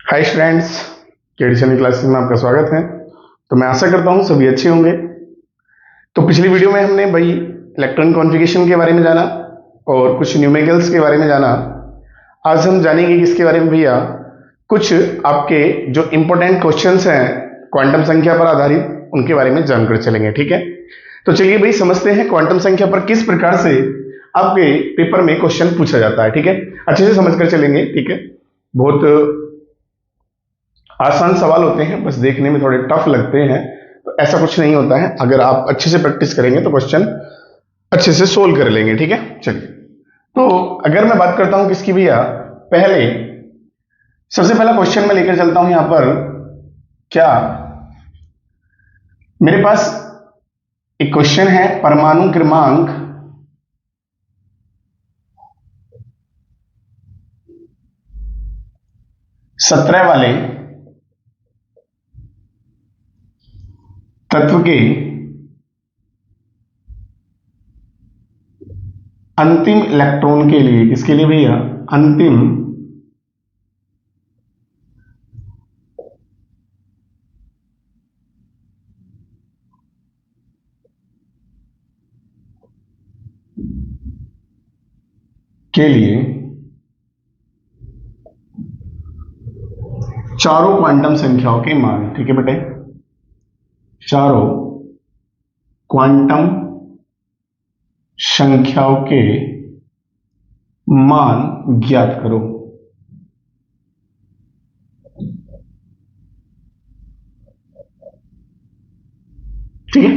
Hi students, KD classes में आपका स्वागत है। तो मैं आशा करता हूँ सभी अच्छे होंगे। तो पिछली वीडियो में हमने भाई इलेक्ट्रॉनिक कॉन्फ़िगरेशन के बारे में जाना और कुछ न्यूमेरिकल्स के बारे में जाना। आज हम जानेंगे किसके बारे में भैया, कुछ आपके जो इंपॉर्टेंट क्वेश्चंस हैं क्वांटम संख्या पर आधारित, उनके बारे में जानकर चलेंगे। ठीक है, तो चलिए भाई समझते हैं क्वांटम संख्या पर किस प्रकार से आपके पेपर में क्वेश्चन पूछा जाता है। ठीक है, अच्छे से समझकर चलेंगे। ठीक है, बहुत आसान सवाल होते हैं, बस देखने में थोड़े टफ लगते हैं, तो ऐसा कुछ नहीं होता है। अगर आप अच्छे से प्रैक्टिस करेंगे तो क्वेश्चन अच्छे से सोल्व कर लेंगे। ठीक है, चलिए तो अगर मैं बात करता हूं किसकी भैया, पहले सबसे पहला क्वेश्चन मैं लेकर चलता हूं यहां पर। क्या मेरे पास एक क्वेश्चन है, परमाणु क्रमांक 17 वाले तत्व के अंतिम इलेक्ट्रॉन के लिए, किसके लिए भैया, अंतिम के लिए चारों क्वांटम संख्याओं के मान। ठीक है बेटे, चारों क्वांटम संख्याओं के मान ज्ञात करो। ठीक है,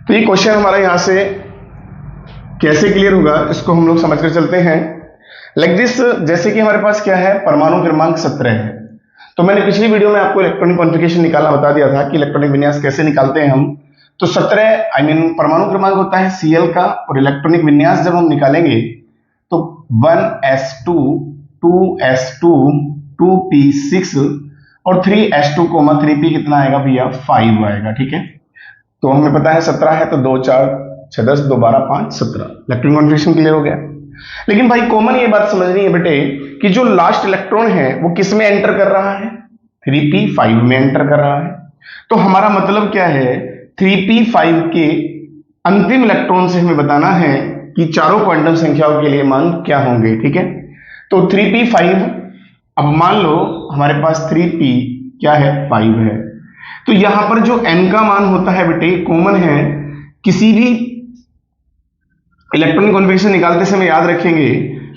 तो ये क्वेश्चन हमारा यहां से कैसे क्लियर होगा, इसको हम लोग समझ कर चलते हैं। लाइक दिस, जैसे कि हमारे पास क्या है, परमाणु क्रमांक 17 है। तो मैंने पिछली वीडियो में आपको इलेक्ट्रॉनिक कॉन्फ़िगरेशन निकालना बता दिया था कि इलेक्ट्रॉनिक विन्यास कैसे निकालते हैं हम। तो 17 परमाणु क्रमांक होता है Cl का, और इलेक्ट्रॉनिक विन्यास जब हम निकालेंगे तो 1s2 2s2 2p6 और 3s2 3p कितना आएगा भैया, 5 आएगा। ठीक है, तो हमें पता है 17 है, तो 2 4 6 10 2 12 5 17, इलेक्ट्रॉनिक कॉन्फ़िगरेशन क्लियर हो गया। लेकिन भाई कॉमन ये बात समझनी है बेटे कि जो लास्ट इलेक्ट्रॉन है वो किस में एंटर कर रहा है, 3p5 में एंटर कर रहा है। तो हमारा मतलब क्या है, 3p5 के अंतिम इलेक्ट्रॉन से हमें बताना है कि चारों क्वांटम संख्याओं के लिए मान क्या होंगे। ठीक है, तो 3p5, अब मान लो हमारे पास 3p क्या है, 5 है। तो यहां पर जो n का मान होता है बेटे, कॉमन है, किसी भी इलेक्ट्रॉनिक कॉन्फ़िगरेशन निकालते समय याद रखेंगे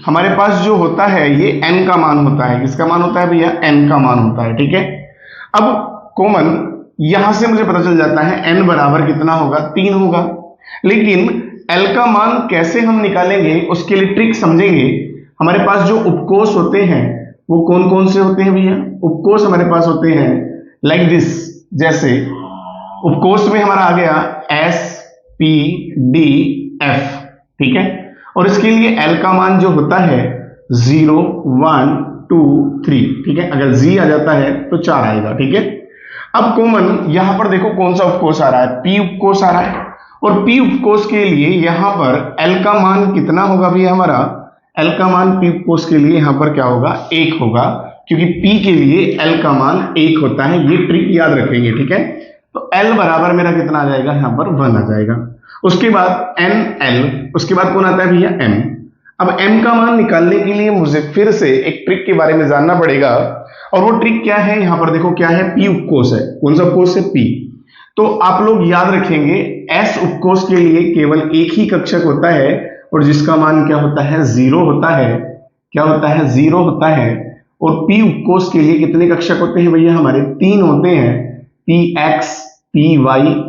हमारे पास जो होता है ये n का मान होता है। किसका मान होता है भैया, n का मान होता है। ठीक है, अब कॉमन यहां से मुझे पता चल जाता है n बराबर कितना होगा, 3 होगा। लेकिन l का मान कैसे हम निकालेंगे, उसके लिए ट्रिक समझेंगे। हमारे पास जो उपकोष होते हैं वो कौन कौन से होते हैं भैया, उपकोष हमारे पास होते हैं लाइक दिस, जैसे उपकोष में हमारा आ गया S P D F। ठीक है, और इसके लिए L का मान जो होता है 0 1 2 3। ठीक है, अगर G आ जाता है तो 4 आएगा। ठीक है, अब कॉमन यहां पर देखो कौन सा उपकोष आ रहा है, P उपकोष आ रहा है, और P उपकोष के लिए यहां पर L का मान कितना होगा भैया, हमारा L का मान P उपकोष के लिए यहां पर क्या होगा, 1 होगा, क्योंकि P के लिए L का मान 1 होता है। ये ट्रिक याद रखेंगे। ठीक है, तो L बराबर मेरा कितना आ जाएगा, यहां पर 1 आ जाएगा। उसके बाद NL, उसके बाद कौन आता है भैया, M। अब M का मान निकालने के लिए मुझे फिर से एक ट्रिक के बारे में जानना पड़ेगा, और वो ट्रिक क्या है, यहां पर देखो क्या है, P उपकोष है। कौन सा उपकोष है, P। तो आप लोग याद रखेंगे S उपकोष के लिए केवल एक ही कक्षक होता है, और जिसका मान क्या होता है, 0 होता है। क्या होता है, 0 होता है। और P उपकोष के लिए कितने कक्षक होते हैं भैया, हमारे 3 होते हैं, Px Py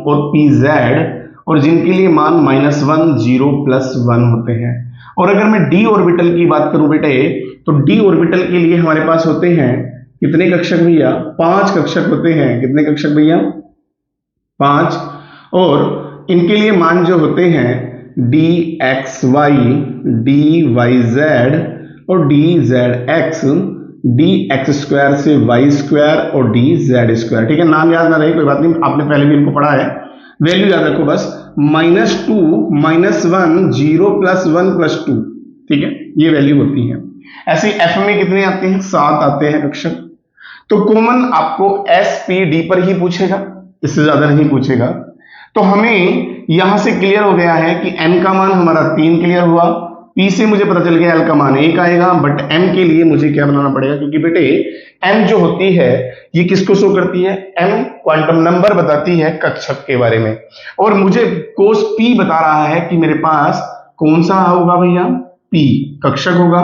और Pz, और जिनके लिए मान -1 0 +1 होते हैं। और अगर मैं d ऑर्बिटल की बात करूं बेटे, तो d ऑर्बिटल के लिए हमारे पास होते हैं कितने कक्षक भैया, 5 कक्षक होते हैं। कितने कक्षक भैया, 5। और इनके लिए मान जो होते हैं dxy dyz और dzx, dx² से y² और dz²। ठीक है, नाम याद ना रहे कोई बात नहीं, आपने पहले भी इनको पढ़ा है। वैल्यू याद रखो बस, -2 -1 0 +1 +2। ठीक है, ये वैल्यू होती है। ऐसे एफ में कितने आते हैं, 7 आते हैं कक्षक। तो कॉमन आपको sp_d पर ही पूछेगा, इससे ज्यादा नहीं पूछेगा। तो हमें यहां से क्लियर हो गया है कि n का मान हमारा 3 क्लियर हुआ, p से मुझे पता चल गया l का मान 1 आएगा, बट m के लिए मुझे क्या बनाना पड़ेगा, क्योंकि बेटे m जो होती है ये किसको शो करती है, m क्वांटम नंबर बताती है कक्षक के बारे में, और मुझे कोस p बता रहा है कि मेरे पास कौन सा होगा भैया, p कक्षक होगा,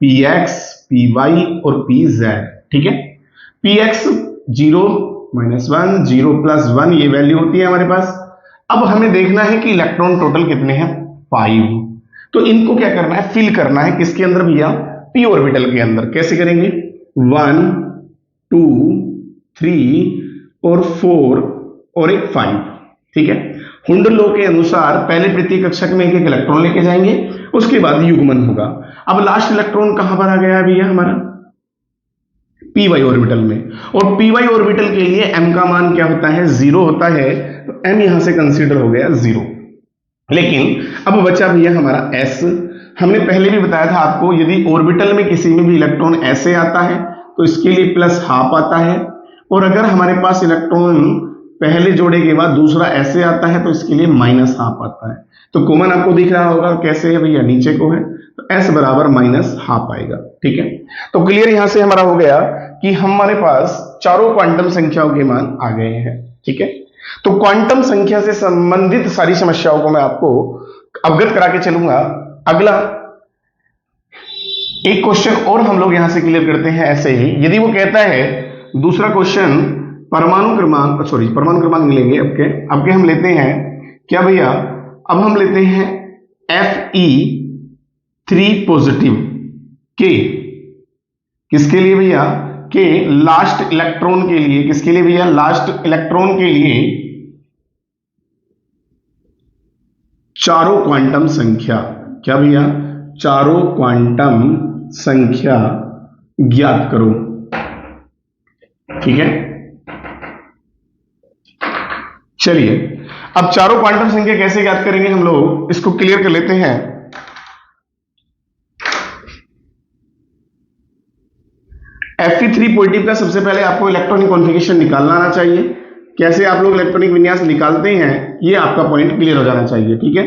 px py और pz, ठीक है। px 0 -1 0 + 1 ये वैल्यू होती है हमारे पास। अब हमें देखना है कि इलेक्ट्रॉन टोटल कितने हैं, 5। तो इनको क्या करना है, फिल करना है किसके अंदर भैया, p ऑर्बिटल के अंदर। कैसे करेंगे, 1 2 3 और 4 और एक 5, ठीक है। हुंडर लॉ के अनुसार पहले प्रत्येक कक्षक में एक एक इलेक्ट्रॉन लेके जाएंगे, उसके बाद युग्मन होगा। अब लास्ट इलेक्ट्रॉन कहां पर आ गया भैया हमारा, py ऑर्बिटल में, और py ऑर्बिटल के लिए m का मान क्या होता है, 0 होता है, तो m यहां से कंसीडर हो गया 0। लेकिन अब बचा भैया हमारा s। हमने पहले भी बताया था आपको, यदि ऑर्बिटल में किसी में भी इलेक्ट्रॉन ऐसे आता है तो इसके लिए +½ आता है, और अगर हमारे पास इलेक्ट्रॉन पहले जोड़े के बाद दूसरा ऐसे आता है तो इसके लिए -½ आता है। तो कॉमन आपको दिख रहा होगा कैसे है भैया, नीचे को है, तो s बराबर -½ आएगा, ठीक है। तो क्लियर यहां से हमारा हो गया कि हमारे पास चारों क्वांटम संख्याओं के मान आ गए हैं, ठीक है। तो क्वांटम संख्या से संबंधित सारी समस्याओं को मैं आपको अवगत करा के चलूंगा। अगला एक क्वेश्चन और हम लोग यहां से क्लियर करते हैं ऐसे ही। यदि वो कहता है दूसरा क्वेश्चन परमाणु क्रमांक मिलेंगे अब के हम लेते हैं क्या भैया, अब हम लेते हैं Fe3 पॉजिटिव के, किसके लिए भैया, के लास्ट इलेक्ट्रॉन के लिए, किसके लिए भैया, लास्ट इलेक्ट्रॉन के लिए चारों क्वांटम संख्या, क्या भैया, चारों क्वांटम संख्या ज्ञात करो, ठीक है। चलिए अब चारों क्वांटम संख्या कैसे ज्ञात करेंगे हम लोग, इसको क्लियर कर लेते हैं। Fe3 पॉजिटिव का सबसे पहले आपको इलेक्ट्रॉनिक कॉन्फ़िगरेशन निकालना आना चाहिए। कैसे आप लोग इलेक्ट्रॉनिक विन्यास निकालते हैं ये आपका पॉइंट क्लियर हो जाना चाहिए, ठीक है।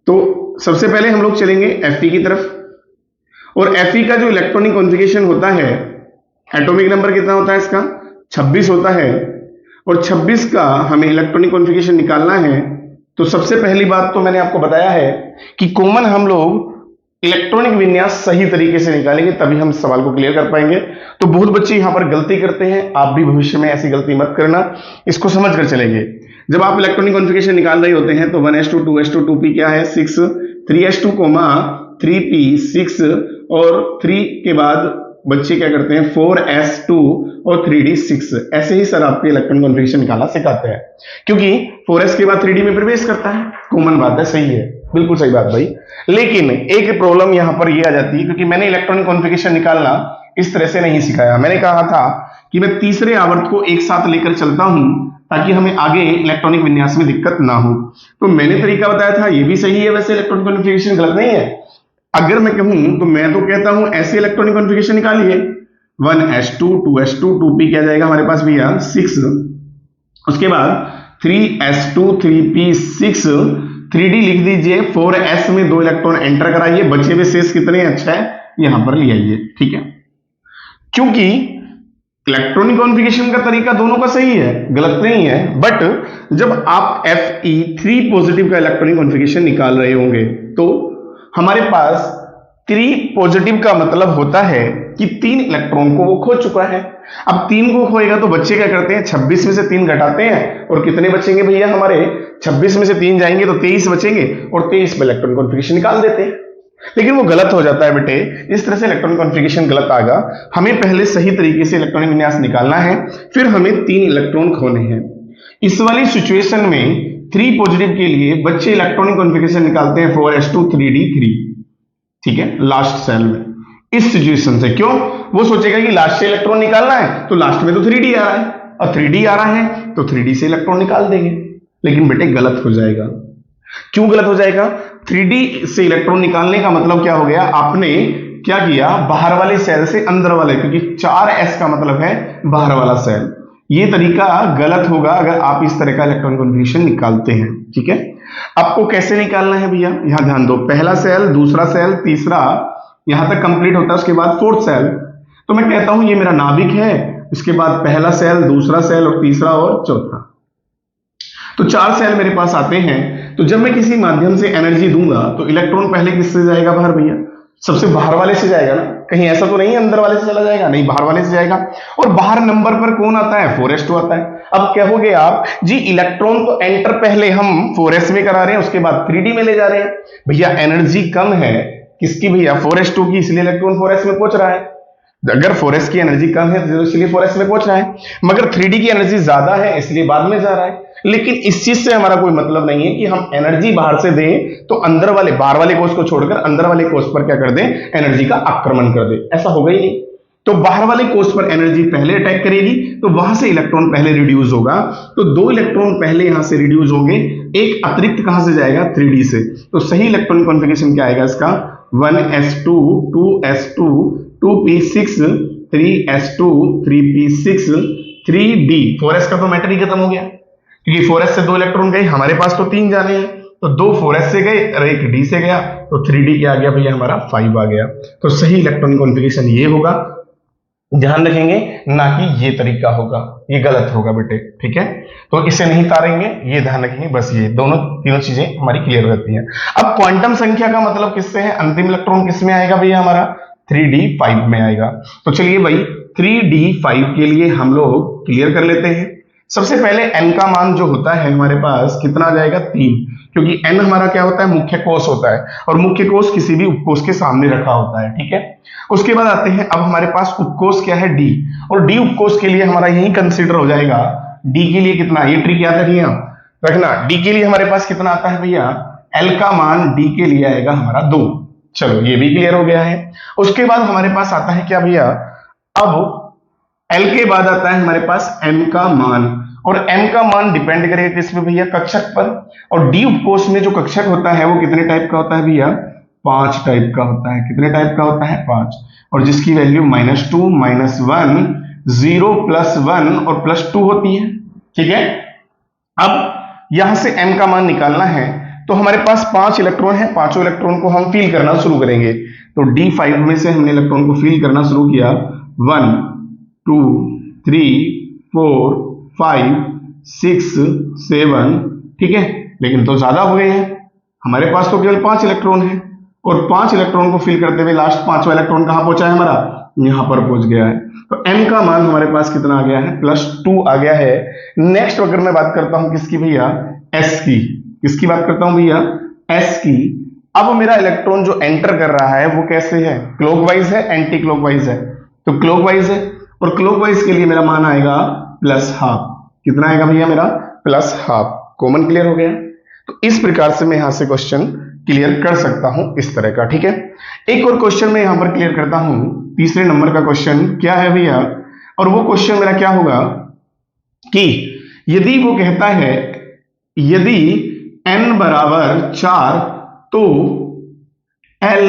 तो सबसे पहले हम लोग चलेंगे Fe की तरफ, और Fe का जो इलेक्ट्रॉनिक कॉन्फ़िगरेशन होता है, एटॉमिक नंबर कितना होता है इसका, 26 होता है, और 26 का हमें इलेक्ट्रॉनिक कॉन्फ़िगरेशन निकालना है। तो सबसे पहली बात तो मैंने आपको बताया है कि कॉमन हम लोग इलेक्ट्रॉनिक विन्यास सही तरीके से निकालेंगे तभी हम सवाल को क्लियर कर पाएंगे। तो बहुत बच्चे यहां पर गलती करते हैं, आप भी भविष्य में ऐसी गलती मत करना, इसको समझ कर चलेंगे। जब आप इलेक्ट्रॉनिक कॉन्फ़िगरेशन निकाल रहे होते हैं तो 1s2 2s2 2p क्या है 6, 3s2 3p 6, और 3 के बाद बच्चे क्या करते हैं 4s2 और 3d 6। ऐसे ही सर आपके इलेक्ट्रॉनिक कॉन्फ़िगरेशन निकालना सिखाते हैं, क्योंकि 4s के बाद 3d में प्रवेश करता है, कॉमन बात है, सही है, बिल्कुल सही बात भाई। लेकिन एक प्रॉब्लम यहां पर ये आ जाती है, क्योंकि मैंने इलेक्ट्रॉनिक कॉन्फ़िगरेशन निकालना इस तरह से नहीं सिखाया। मैंने कहा था कि मैं तीसरे आवर्त को एक साथ लेकर चलता हूं ताकि हमें आगे इलेक्ट्रॉनिक विन्यास में दिक्कत ना हो। तो मैंने तरीका बताया था, ये भी सही है, वैसे इलेक्ट्रॉनिक कॉन्फ़िगरेशन गलत नहीं है। अगर मैं कहूं तो मैं तो कहता हूं ऐसे इलेक्ट्रॉनिक कॉन्फ़िगरेशन निकालिए, 1s2 2s2 2p क्या जाएगा हमारे पास भैया 6, उसके बाद 3s2 3p 6, 3d लिख दीजिए, 4s में 2 इलेक्ट्रॉन एंटर कराइए, बचे हुए शेष कितने, अच्छा है यहां पर ले आइए, ठीक है। क्योंकि इलेक्ट्रॉनिक कॉन्फ़िगरेशन का तरीका दोनों का सही है, गलत नहीं है, बट जब आप Fe3 पॉजिटिव का इलेक्ट्रॉनिक कॉन्फ़िगरेशन निकाल रहे होंगे तो हमारे पास 3 पॉजिटिव का मतलब होता है कि 3 इलेक्ट्रॉन को वो खो चुका है। अब 3 को खोएगा तो बच्चे क्या करते हैं, 26 में से 3 घटाते हैं, और कितने बचेंगे भैया हमारे, 26 में से 3 जाएंगे तो 23 बचेंगे, और 23 पे इलेक्ट्रॉनिक कॉन्फ़िगरेशन निकाल देते हैं। लेकिन वो गलत हो जाता है बेटे, इस तरह से इलेक्ट्रॉनिक कॉन्फ़िगरेशन गलत आएगा। हमें पहले सही तरीके से इलेक्ट्रॉनिक विन्यास निकालना है, फिर हमें 3 इलेक्ट्रॉन खोने हैं। इस वाली सिचुएशन में 3 पॉजिटिव के लिए बच्चे इलेक्ट्रॉनिक कॉन्फ़िगरेशन निकालते हैं 4s2 3d 3, ठीक है, लास्ट सेल में। इस सिचुएशन से क्यों, वो सोचेगा कि लास्ट से इलेक्ट्रॉन निकालना है तो लास्ट में तो 3d आ रहा है, और 3d आ रहा है तो 3d से इलेक्ट्रॉन निकाल देंगे। लेकिन बेटे गलत हो जाएगा। क्यों गलत हो जाएगा, 3d से इलेक्ट्रॉन निकालने का मतलब क्या हो गया, आपने क्या किया, बाहर वाले सेल से अंदर वाले, क्योंकि 4s का मतलब है बाहर वाला सेल। ये तरीका गलत होगा अगर आप इस तरह का इलेक्ट्रॉन कॉन्फ़िगरेशन निकालते हैं। ठीक है, आपको कैसे निकालना है भैया, यहां ध्यान दो, पहला सेल, दूसरा सेल, तीसरा, यहां तक कंप्लीट होता है, उसके बाद फोर्थ सेल। तो मैं कहता हूं ये मेरा नाभिक है, उसके बाद पहला सेल, दूसरा सेल और तीसरा और चौथा। तो 4 सेल मेरे पास आते हैं। तो जब मैं किसी माध्यम से एनर्जी दूंगा तो इलेक्ट्रॉन पहले किससे जाएगा बाहर भैया, सबसे बाहर वाले से जाएगा ना, कहीं ऐसा तो नहीं अंदर वाले से चला जाएगा, नहीं बाहर वाले से जाएगा। और बाहर नंबर पर कौन आता है, 4s2 आता है। अब कहोगे आप जी इलेक्ट्रॉन तो एंटर पहले हम 4s में करा रहे हैं, उसके बाद 3d में ले जा रहे हैं। भैया एनर्जी कम है किसकी भैया, 4s2 की, इसलिए इलेक्ट्रॉन 4s में पहुंच रहा है। अगर 4s की एनर्जी कम है तो इसलिए 4s में पहुंच रहा है, मगर 3d की एनर्जी ज्यादा है इसलिए बाद में जा रहा है। लेकिन इस चीज से हमारा कोई मतलब नहीं है कि हम एनर्जी बाहर से दें तो अंदर वाले, बाहर वाले कोष को छोड़कर अंदर वाले कोष पर क्या कर दें, एनर्जी का आक्रमण कर दें, ऐसा होगा ही नहीं। तो बाहर वाले कोष पर एनर्जी पहले अटैक करेगी, तो वहां से इलेक्ट्रॉन पहले रिड्यूस होगा। तो 2 इलेक्ट्रॉन पहले यहां से रिड्यूस होंगे, एक अतिरिक्त कहां से जाएगा, 3d से। तो सही इलेक्ट्रॉन कॉन्फ़िगरेशन क्या आएगा इसका, 1s2 2s2 2p6 3s2 3p6 3d। 4s का तो मैटर ही खत्म हो गया, क्योंकि 4s से 2 इलेक्ट्रॉन गए, हमारे पास तो 3 जाने हैं, तो 2 4s से गए और एक d से गया, तो 3d क्या आ गया भैया, हमारा 5 आ गया। तो सही इलेक्ट्रॉन कॉन्फ़िगरेशन ये होगा, ध्यान रखेंगे, ना कि ये तरीका होगा, ये गलत होगा बेटे। ठीक है, तो इसे नहीं तारेंगे, ये ध्यान रखेंगे, बस ये तीनों चीजें हमारी क्लियर रहती हैं। अब क्वांटम संख्या का मतलब किससे है, अंतिम इलेक्ट्रॉन किस में आएगा भैया, हमारा 3d5 में आएगा। तो चलिए भाई 3d5 के लिए हम लोग क्लियर कर लेते हैं। सबसे पहले n का मान जो होता है हमारे पास कितना आ जाएगा, 3, क्योंकि n हमारा क्या होता है, मुख्य कोष होता है, और मुख्य कोष किसी भी उपकोष के सामने रखा होता है। ठीक है, उसके बाद आते हैं, अब हमारे पास उपकोष क्या है, d, और d उपकोष के लिए हमारा यही कंसीडर हो जाएगा। d के लिए कितना, ये ट्रिक याद रखना, d के लिए हमारे पास कितना आता है भैया, l का मान d के लिए आएगा हमारा 2। चलो ये भी क्लियर हो गया है। उसके बाद हमारे पास आता है क्या भैया, अब L के बाद आता है हमारे पास m का मान, और m का मान डिपेंड करेगा किस पे भैया, कक्षक पर। और d उपकोष में जो कक्षक होता है वो कितने टाइप का होता है भैया, 5 टाइप का होता है। कितने टाइप का होता है, 5, और जिसकी वैल्यू -2 -1 0 +1 और +2 होती है। ठीक है, अब यहां से m का मान निकालना है, तो हमारे पास 5 इलेक्ट्रॉन है, पांचों इलेक्ट्रॉन को हम फील करना शुरू करेंगे। तो d5 में से हमने इलेक्ट्रॉन को फील करना शुरू किया, 1 2 3 4 5 6 7, ठीक है, लेकिन तो ज्यादा हो गए हैं, हमारे पास तो केवल 5 इलेक्ट्रॉन है, और 5 इलेक्ट्रॉन को फिल करते हुए लास्ट 5वां इलेक्ट्रॉन कहां पहुंचा है हमारा, यहां पर पहुंच गया है। तो m का मान हमारे पास कितना आ गया है, +2 आ गया है। नेक्स्ट अगर मैं बात करता हूं किसकी भैया, s की, किसकी बात करता हूं भैया, s की। अब मेरा इलेक्ट्रॉन जो एंटर कर रहा है वो कैसे है, क्लॉकवाइज है, एंटी क्लॉकवाइज है, तो क्लॉकवाइज है, और क्लॉकवाइज के लिए मेरा मान आएगा +12। कितना आएगा भैया मेरा, +12। कॉमन क्लियर हो गया। तो इस प्रकार से मैं यहां से क्वेश्चन क्लियर कर सकता हूं इस तरह का। ठीक है, एक और क्वेश्चन मैं यहां पर क्लियर करता हूं, तीसरे नंबर का क्वेश्चन क्या है भैया, और वो क्वेश्चन मेरा क्या होगा कि यदि वो कहता है यदि n बराबर 4 तो L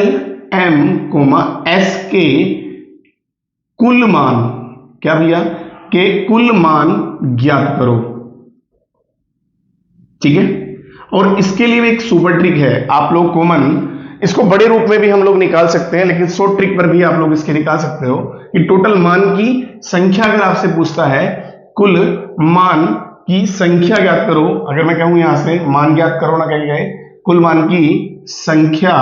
M S के कुल मान, क्या भैया, के कुल मान ज्ञात करो। ठीक है, और इसके लिए एक सुपर ट्रिक है, आप लोग कॉमन इसको बड़े रूप में भी हम लोग निकाल सकते हैं, लेकिन शॉर्ट ट्रिक पर भी आप लोग इसके निकाल सकते हो कि टोटल मान की संख्या अगर आपसे पूछता है, कुल मान की संख्या ज्ञात करो। अगर मैं कहूं यहां से मान ज्ञात करो ना, कह गए कुल मान की संख्या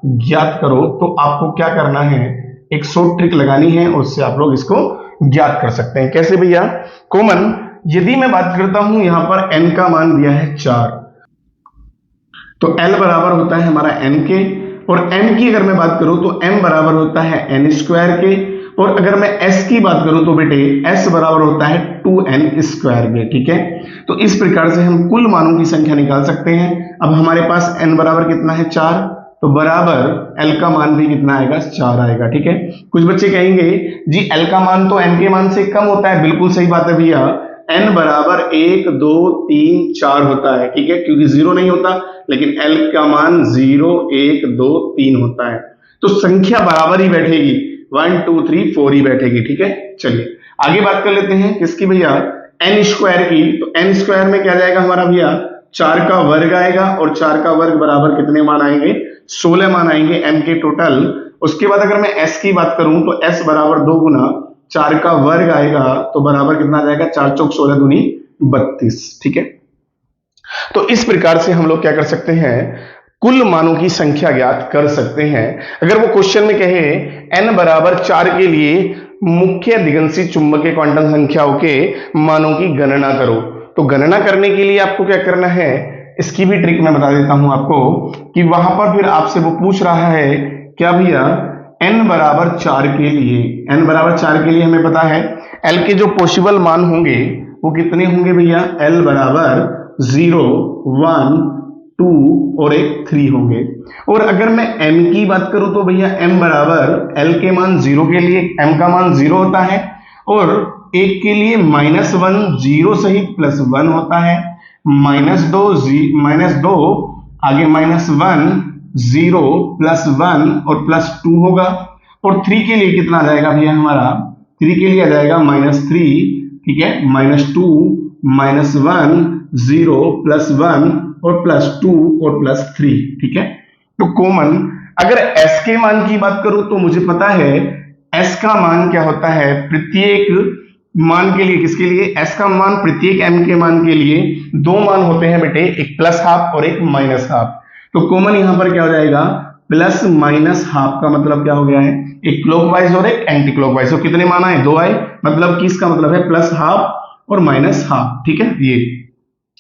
ज्ञात करो, तो आपको क्या करना है, एक शॉर्ट ट्रिक लगानी है, उससे आप लोग इसको ज्ञात कर सकते हैं। कैसे भैया, कॉमन यदि मैं बात करता हूं यहां पर n का मान दिया है 4, तो L बराबर होता है हमारा n के, और m की अगर मैं बात करूं तो m बराबर होता है n² के, और अगर मैं s की बात करूं तो बेटे s बराबर होता है 2n² के। ठीक है, तो इस प्रकार से हम कुल मानों की संख्या निकाल सकते हैं। अब हमारे पास n बराबर कितना है, 4, तो बराबर L का मान भी कितना आएगा, 4 आएगा। ठीक है, कुछ बच्चे कहेंगे जी L का मान तो n के मान से कम होता है, बिल्कुल सही बात है भैया, n बराबर 1 2 3 4 होता है। ठीक है, क्योंकि 0 नहीं होता, लेकिन L का मान 0 1 2 3 होता है। तो संख्या बराबर ही बैठेगी, 1 2 3 4 ही बैठेगी। ठीक है, चलिए आगे बात कर लेते हैं किसकी भैया, एन स्क्वायर की। तो एन स्क्वायर में क्या जाएगा हमारा भैया, 4 का वर्ग आएगा और 4 का वर्ग बराबर कितने मान आएंगे, 16 मान आएंगे एम के टोटल। उसके बाद अगर मैं एस की बात करूं तो एस बराबर 2 गुना 4 का वर्ग आएगा तो बराबर कितना जाएगा, 4 चौक 16 दूनी 32। ठीक है, तो इस प्रकार से हम लोग क्या कर सकते हैं, कुल मानों की संख्या ज्ञात कर सकते हैं। अगर वो क्वेश्चन में कहे n बराबर 4 के लिए मुख्य दिगंशी चुंबकीय क्वांटम संख्याओं के मानों की गणना करो, तो गणना करने के लिए आपको क्या करना है, इसकी भी ट्रिक मैं बता देता हूं आपको कि वहां पर फिर आपसे वो पूछ रहा है क्या भैया, n बराबर 4 के लिए, n बराबर 4 के लिए हमें पता है l के जो पॉसिबल मान होंगे वो कितने होंगे भैया, l बराबर 0 1 2 और एक 3 होंगे। और अगर मैं m की बात करूं तो भैया m बराबर l के मान 0 के लिए m का मान 0 होता है और 1 के लिए -1 0 सहित +1 होता है, -2 आगे -1 0 +1 और +2 होगा। और 3 के लिए कितना आ जाएगा भैया हमारा, 3 के लिए आ जाएगा -3, ठीक है, -2 -1 0 +1 और +2 और +3। ठीक है, तो कॉमन अगर s के मान की बात करूं तो मुझे पता है s का मान क्या होता है, प्रत्येक मान के लिए, किसके लिए, s का मान प्रत्येक m के मान के लिए 2 मान होते हैं बेटे, एक +½ और एक -½। तो कॉमन यहां पर क्या हो जाएगा, +-½ का मतलब क्या हो गया है, एक क्लॉकवाइज और एक एंटी क्लॉकवाइज। तो कितने मान आए, 2 आए, मतलब कि इसका मतलब है +½ और -½। ठीक है, ये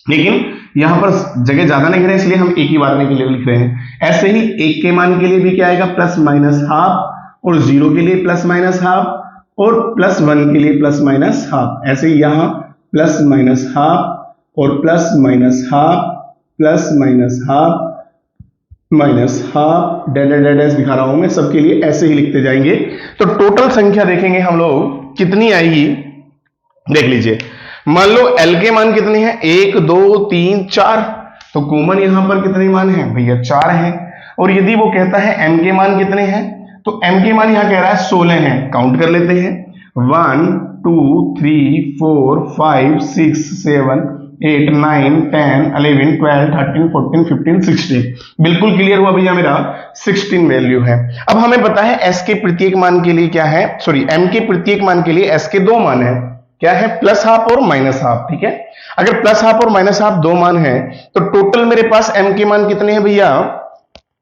लेकिन यहां पर जगह ज्यादा नहीं रहे इसलिए हम एक ही बार में के लिए लिख रहे हैं। ऐसे ही 1 के मान के लिए भी क्या आएगा, +-½ और 0 के लिए +-½ और +1 के लिए +-½। ऐसे ही यहां +-½ और +-½ +-½ डैश दिखा रहा हूं मैं, सबके लिए ऐसे ही लिखते जाएंगे। तो टोटल संख्या देखेंगे हम लोग कितनी आएगी, देख लीजिए। मान लो L के मान कितने हैं, 1 2 3 4, तो कॉमन यहां पर कितने मान हैं भैया, 4 हैं। और यदि वो कहता है M के मान कितने हैं, तो M के मान यहां कह रहा है 16 हैं, काउंट कर लेते हैं, 1 2 3 4 5 6 7 8 9 10 11 12 13 14 15 16। बिल्कुल क्लियर हुआ भैया, मेरा 16 वैल्यू है। अब हमें पता है S के प्रत्येक मान के लिए क्या है, सॉरी M के प्रत्येक मान के लिए S के 2 मान है, क्या है, +½ और -½। ठीक है, अगर +½ और -½ 2 मान है तो टोटल मेरे पास m के मान कितने हैं भैया,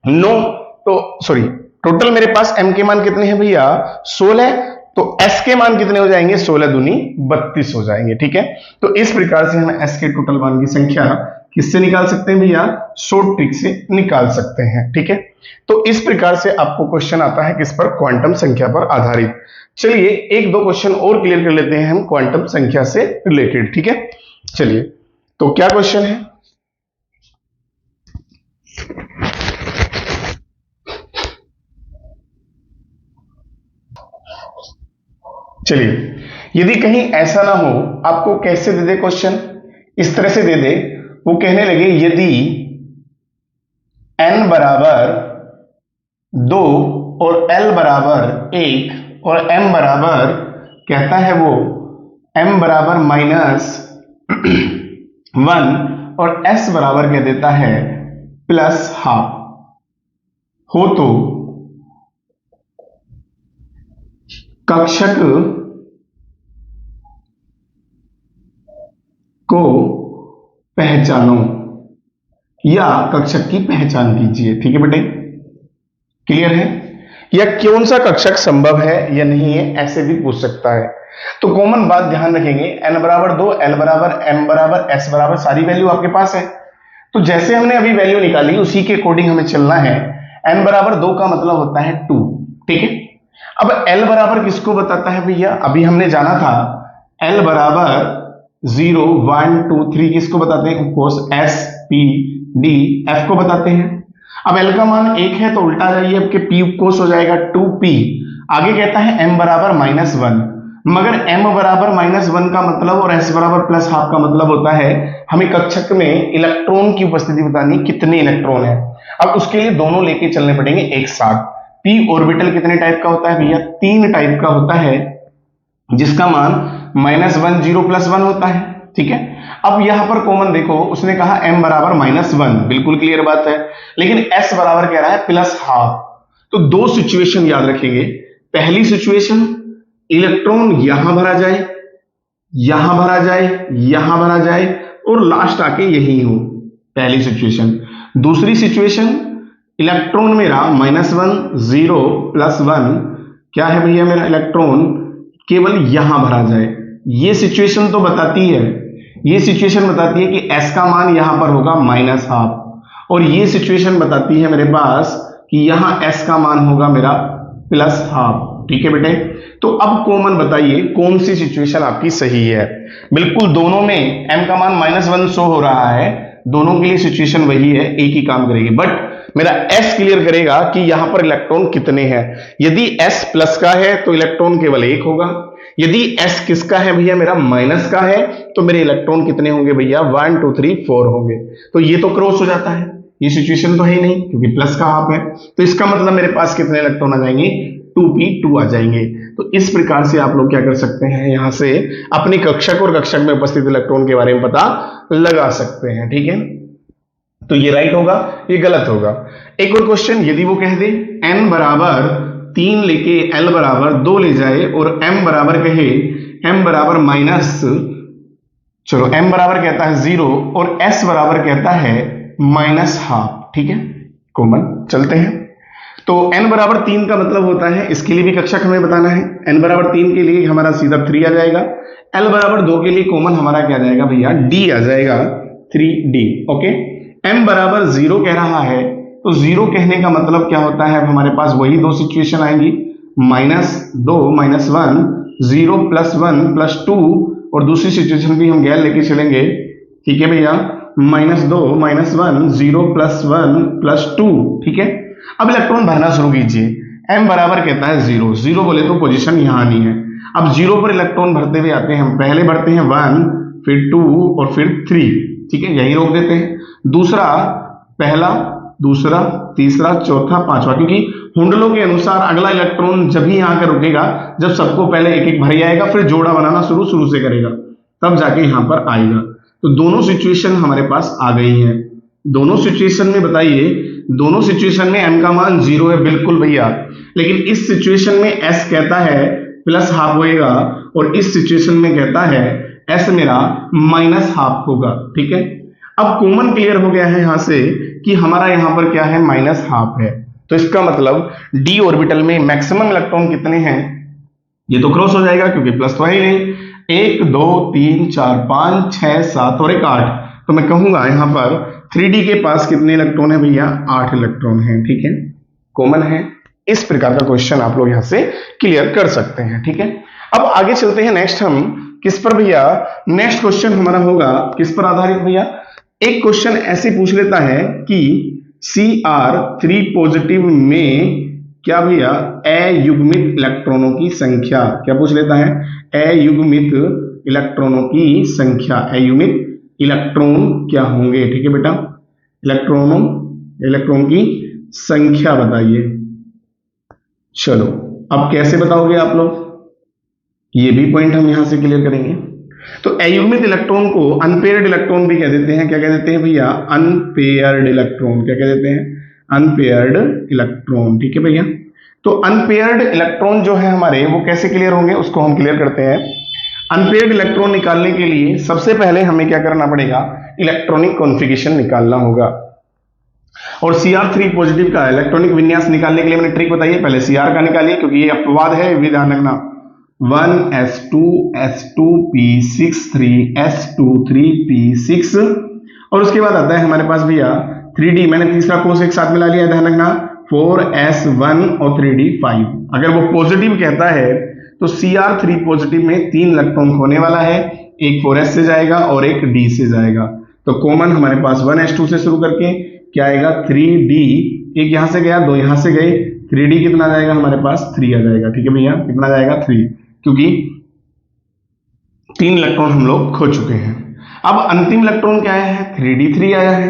9। तो सॉरी, टोटल मेरे पास m के मान कितने हैं भैया, 16। तो s के मान कितने हो जाएंगे, 16 दूनी 32 हो जाएंगे। ठीक है, तो इस प्रकार से हम s के टोटल मान की संख्या किससे निकाल सकते हैं भैया, शॉर्ट ट्रिक से निकाल सकते हैं। ठीक है, तो इस प्रकार से आपको क्वेश्चन आता है किस पर, क्वांटम संख्या पर आधारित। चलिए 1-2 क्वेश्चन और क्लियर कर लेते हैं हम क्वांटम संख्या से रिलेटेड। ठीक है, चलिए तो क्या क्वेश्चन है, चलिए यदि कहीं ऐसा ना हो, आपको कैसे दे दे क्वेश्चन, इस तरह से दे दे, वो कहने लगे यदि n बराबर 2 और l बराबर 1 और m बराबर, कहता है वो m बराबर -1 और s बराबर क्या देता है, +½ हो, तो कक्षक को पहचानो या कक्षक की पहचान कीजिए। ठीक है बेटे, क्लियर है, या कौन सा कक्षक संभव है या नहीं है, ऐसे भी पूछ सकता है। तो कॉमन बात ध्यान रखेंगे, n बराबर 2, l बराबर, m बराबर, s बराबर, सारी वैल्यू आपके पास है। तो जैसे हमने अभी वैल्यू निकाली उसी के अकॉर्डिंग हमें चलना है। n बराबर 2 का मतलब होता है 2। ठीक है, अब l बराबर किसको बताता है भैया, अभी हमने जाना था l बराबर 0 1 2 3 किसको बताते हैं, of course s p d f को बताते हैं। अब l का मान 1 है तो उल्टा जाइए, आपके p ऑफकोर्स हो जाएगा 2p। आगे कहता है m बराबर -1, मगर m बराबर -1 का मतलब और s बराबर +½ का मतलब होता है हमें कक्षक में इलेक्ट्रॉन की उपस्थिति बतानी, कितने इलेक्ट्रॉन है। अब उसके लिए दोनों लेके चलने पड़ेंगे एक साथ, पी ऑर्बिटल कितने टाइप का होता है भैया? 3 टाइप का होता है, जिसका मान -1 0 +1 होता है, ठीक है। अब यहां पर कॉमन देखो, उसने कहा m बराबर -1, बिल्कुल क्लियर बात है, लेकिन s बराबर कह रहा है +12। तो 2 सिचुएशन याद रखेंगे। पहली सिचुएशन, इलेक्ट्रॉन यहां भरा जाए, यहां भरा जाए, यहां भरा जाए और लास्ट आके यही हो, पहली सिचुएशन। दूसरी सिचुएशन, इलेक्ट्रॉन मेरा -1 0 +1 क्या है भैया, मेरा इलेक्ट्रॉन केवल यहां भरा जाए। ये सिचुएशन तो बताती है, ये सिचुएशन बताती है कि s का मान यहां पर होगा -12, और ये सिचुएशन बताती है मेरे पास कि यहां s का मान होगा मेरा +12, ठीक है बेटे। तो अब कॉमन बताइए कौन सी सिचुएशन आपकी सही है? बिल्कुल दोनों में m का मान -1 शो हो रहा है, दोनों के लिए सिचुएशन वही है, एक ही काम करेगी, बट मेरा s क्लियर करेगा कि यहां पर इलेक्ट्रॉन कितने हैं। यदि s प्लस का है तो इलेक्ट्रॉन केवल एक होगा, यदि s किसका है भैया, मेरा माइनस का है, तो मेरे इलेक्ट्रॉन कितने होंगे भैया? 1 2 3 4 होंगे। तो ये तो क्रॉस हो जाता है, ये सिचुएशन तो है ही नहीं क्योंकि प्लस का हाफ है, तो इसका मतलब मेरे पास कितने इलेक्ट्रॉन आ जाएंगे? 2p2 आ जाएंगे। तो इस प्रकार से आप लोग क्या कर सकते हैं, यहां से अपनी कक्षक और कक्षक में उपस्थित इलेक्ट्रॉन के बारे में पता लगा सकते हैं, ठीक है। तो ये राइट होगा, ये गलत होगा। एक और क्वेश्चन, यदि वो कह दे n बराबर 3 लेके l बराबर 2 ले जाए और m बराबर कहे m बराबर माइनस, चलो m बराबर कहता है 0 और s बराबर कहता है -12, ठीक है। कॉमन चलते हैं। तो n बराबर 3 का मतलब होता है, इसके लिए भी कक्षक हमें बताना है। n बराबर 3 के लिए हमारा सीधा 3 आ जाएगा, l बराबर 2 के लिए कॉमन हमारा क्या आ जाएगा भैया? d आ जाएगा, 3d, ओके। m बराबर 0 कह रहा है, तो 0 कहने का मतलब क्या होता है? हमारे पास वही 2 सिचुएशन आएंगी, -2 -1 0 +1 +2, और दूसरी सिचुएशन भी हम गैर लेके चलेंगे, ठीक है भैया, -2 -1 0 +1 +2, ठीक है। अब इलेक्ट्रॉन भरना शुरू कीजिए। m बराबर कहता है 0, 0 बोले तो पोजीशन यहां नहीं है। अब 0 पर इलेक्ट्रॉन भरते हुए आते हैं, हम पहले भरते हैं 1, फिर 2 और फिर 3, ठीक है, यही रोक देते हैं। दूसरा, पहला, दूसरा, तीसरा, चौथा, पांचवा, क्योंकि हुंडलों के अनुसार अगला इलेक्ट्रॉन जब ही यहां आकर रुकेगा जब सबको पहले एक एक भर जाएगा, फिर जोड़ा बनाना शुरू से करेगा, तब जाके यहां पर आएगा। तो दोनों सिचुएशन हमारे पास आ गई हैं। दोनों सिचुएशन में बताइए, दोनों सिचुएशन में m का मान 0 है, बिल्कुल भैया, लेकिन इस सिचुएशन में s कहता है +12 होएगा और इस सिचुएशन में कहता है s मेरा -12 होगा, ठीक है। अब कॉमन क्लियर हो गया है यहां से कि हमारा यहां पर क्या है? -12 है। तो इसका मतलब d ऑर्बिटल में मैक्सिमम इलेक्ट्रॉन कितने हैं? ये तो क्रॉस हो जाएगा क्योंकि प्लस तो है ही नहीं। 1 2 3 4 5 6 7 और 1 8, तो मैं कहूंगा यहां पर 3d के पास कितने इलेक्ट्रॉन है भैया? 8 इलेक्ट्रॉन है, ठीक है, कॉमन है। इस प्रकार का क्वेश्चन आप लोग यहां से क्लियर कर सकते हैं, ठीक है। अब आगे चलते हैं, नेक्स्ट हम किस पर भैया? नेक्स्ट क्वेश्चन हमारा होगा किस पर आधारित भैया? एक क्वेश्चन ऐसे पूछ लेता है कि Cr3 पॉजिटिव में क्या भैया? अयुग्मित इलेक्ट्रॉनों की संख्या, क्या पूछ लेता है? अयुग्मित इलेक्ट्रॉनों की संख्या, अयुग्मित इलेक्ट्रॉन क्या होंगे, ठीक है बेटा, इलेक्ट्रॉन की संख्या बताइए। चलो अब कैसे बताओगे आप लोग, ये भी पॉइंट हम यहां से क्लियर करेंगे। तो अयुग्मित इलेक्ट्रॉन को अनपेयर्ड इलेक्ट्रॉन भी कह देते हैं, क्या कह देते हैं भैया? अनपेयर्ड इलेक्ट्रॉन, क्या कह देते हैं? अनपेयर्ड इलेक्ट्रॉन, ठीक है भैया। तो अनपेयर्ड इलेक्ट्रॉन जो है हमारे, वो कैसे क्लियर होंगे उसको हम क्लियर करते हैं। अनपेयर्ड इलेक्ट्रॉन निकालने के लिए सबसे पहले हमें क्या करना पड़ेगा? इलेक्ट्रॉनिक कॉन्फ़िगरेशन निकालना होगा। और Cr3 पॉजिटिव का इलेक्ट्रॉनिक विन्यास निकालने के लिए मैंने ट्रिक बताई है, पहले Cr का निकालिए क्योंकि ये अपवाद है, ये ध्यान रखना। 1s2 s2p6 3s2 3p6, और उसके बाद आता है हमारे पास भैया 3d, मैंने तीसरा कोस एक साथ मिला लिया, ध्यान रखना, 4s1 और 3d 5। अगर वो पॉजिटिव कहता है तो Cr3 पॉजिटिव में 3 इलेक्ट्रॉन खोने वाला है, एक 4s से जाएगा और एक d से जाएगा। तो कॉमन हमारे पास 1s2 से शुरू करके क्या आएगा? 3d, एक यहां से गया, 2 यहां से गए, 3d कितना जाएगा हमारे पास? 3 आ जाएगा, ठीक है भैया, कितना जाएगा? 3, क्योंकि 3 इलेक्ट्रॉन हम लोग खो चुके हैं। अब अंतिम इलेक्ट्रॉन क्या आया है? 3d3 आया है,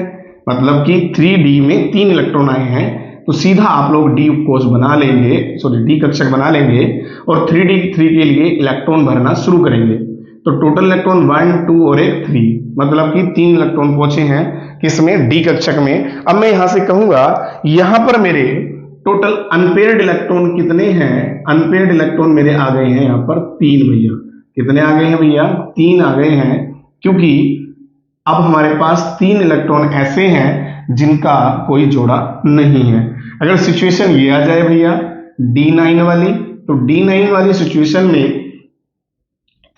मतलब कि 3d में 3 इलेक्ट्रॉन आए हैं, तो सीधा आप लोग डी कोष बना लेंगे, सॉरी डी कक्षक बना लेंगे और 3D3 के लिए इलेक्ट्रॉन भरना शुरू करेंगे। तो टोटल इलेक्ट्रॉन 1 2 और एक 3, मतलब कि 3 इलेक्ट्रॉन पहुंचे हैं किसमें, डी कक्षक में। अब मैं यहां से कहूंगा यहां पर मेरे टोटल अनपेयर्ड इलेक्ट्रॉन कितने हैं, अनपेयर्ड इलेक्ट्रॉन मेरे आ गए हैं यहां पर 3 भैया। कितने आ गए हैं भैया, 3 आ गए हैं, क्योंकि अब हमारे पास 3 इलेक्ट्रॉन ऐसे हैं जिनका कोई जोड़ा नहीं है। अगर सिचुएशन ये आ जाए भैया D9 वाली, तो D9 वाली सिचुएशन में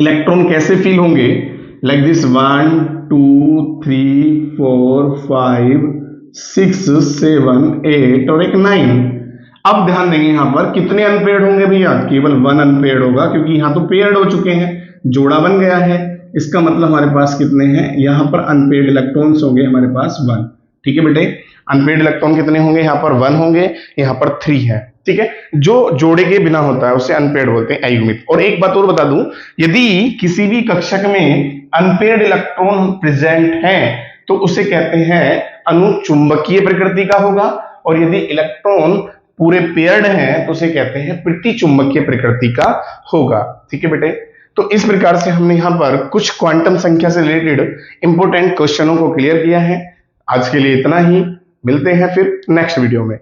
इलेक्ट्रॉन कैसे फील होंगे, लाइक दिस 1 2 3 4 5 6 7 8 और एक 9। अब ध्यान देंगे यहां पर कितने अनपेयर्ड होंगे भैया, केवल 1 अनपेयर्ड होगा, क्योंकि यहां तो पेयर्ड हो चुके हैं, जोड़ा बन गया है। इसका मतलब हमारे पास कितने हैं, यहां पर अनपेयर्ड इलेक्ट्रॉन्स होंगे हमारे पास 1। ठीक है बेटे, अनपेयर्ड इलेक्ट्रॉन कितने होंगे, यहां पर 1 होंगे, यहां पर 3 है। ठीक है, जो जोड़े के बिना होता है उसे अनपेयर्ड बोलते हैं, अयुग्मित। और एक बात और बता दूं, यदि किसी भी कक्षक में अनपेयर्ड इलेक्ट्रॉन प्रेजेंट है तो उसे कहते हैं अनुचुंबकीय प्रकृति का होगा, और यदि इलेक्ट्रॉन पूरे पेयर्ड हैं तो उसे कहते हैं प्रतिचुंबकीय प्रकृति का होगा। ठीक है बेटे, तो इस प्रकार से हमने यहां पर कुछ क्वांटम संख्या से रिलेटेड इंपोर्टेंट क्वेश्चनों को क्लियर किया है। आज के लिए इतना ही, मिलते हैं फिर नेक्स्ट वीडियो में।